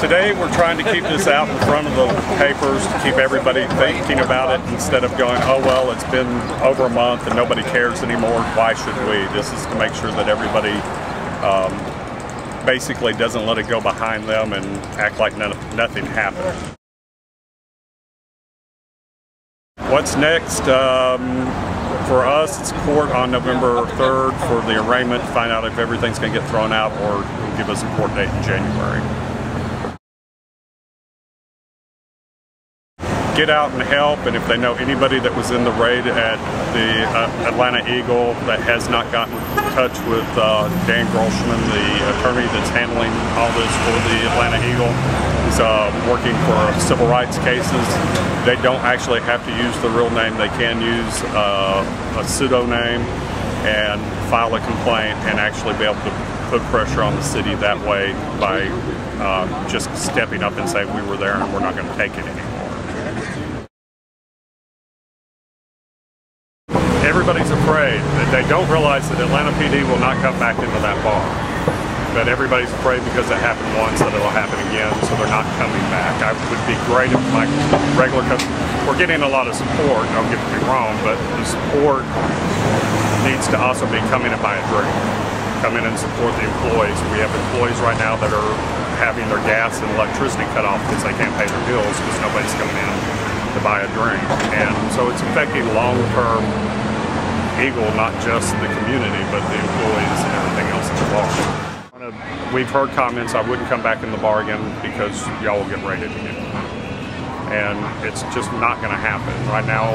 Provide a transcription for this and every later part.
Today we're trying to keep this out in front of the papers to keep everybody thinking about it instead of going, oh well, it's been over a month and nobody cares anymore, why should we? This is to make sure that everybody basically doesn't let it go behind them and act like nothing happened. What's next? For us, it's court on November 3rd for the arraignment to find out if everything's going to get thrown out or give us a court date in January. Get out and help, and if they know anybody that was in the raid at the Atlanta Eagle that has not gotten in touch with Dan Grossman, the attorney that's handling all this for the Atlanta Eagle, he's working for civil rights cases. They don't actually have to use the real name. They can use a pseudonym and file a complaint and actually be able to put pressure on the city that way by just stepping up and saying we were there and we're not going to take it anymore. Everybody's afraid. They don't realize that Atlanta PD will not come back into that bar. But everybody's afraid because it happened once that it'll happen again, so they're not coming back. It would be great if my regular customers, we're getting a lot of support, don't get me wrong, but the support needs to also be come in and buy a drink. Come in and support the employees. We have employees right now that are having their gas and electricity cut off because they can't pay their bills because nobody's coming in to buy a drink. And so it's affecting long-term Eagle, not just the community, but the employees and everything else in the bar. We've heard comments, I wouldn't come back in the bar again because y'all will get raided again. And it's just not going to happen. Right now,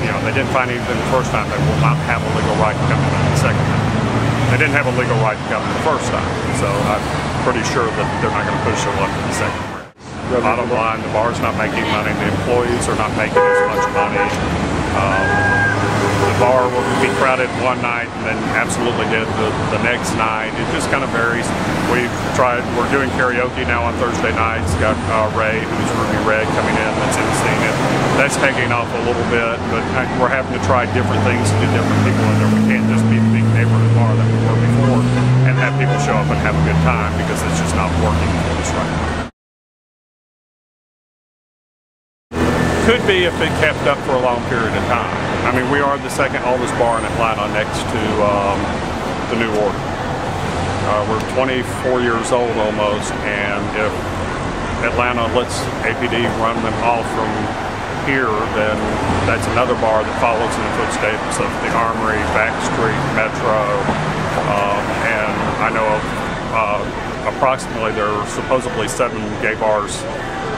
you know, they didn't find anything the first time. They will not have a legal right to come in the second time. They didn't have a legal right to come in the first time. So I'm pretty sure that they're not going to push their luck in the second time. Bottom line, the bar's not making money. The employees are not making as much money. The bar will be crowded one night and then absolutely dead the next night. It just kind of varies. We're doing karaoke now on Thursday nights. Got Ray, who's Ruby Red, coming in, that's emceeing it. That's taking off a little bit, but we're having to try different things to get different people in there. We can't just be the big neighborhood bar that we were before and have people show up and have a good time because it's just not working for us right now. Could be if it kept up for a long period of time. I mean, we are the second oldest bar in Atlanta next to the New Order. We're 24 years old almost, and if Atlanta lets APD run them off from here, then that's another bar that follows in the footsteps of the Armory, Backstreet, Metro, and I know of approximately there are supposedly 7 gay bars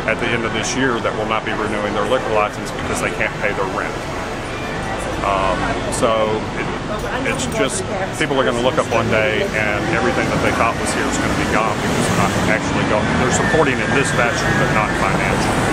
at the end of this year that will not be renewing their liquor license because they can't pay their rent. So it's just, people are going to look up one day and everything that they thought was here is going to be gone because they're not actually going. They're supporting in this fashion, but not financially.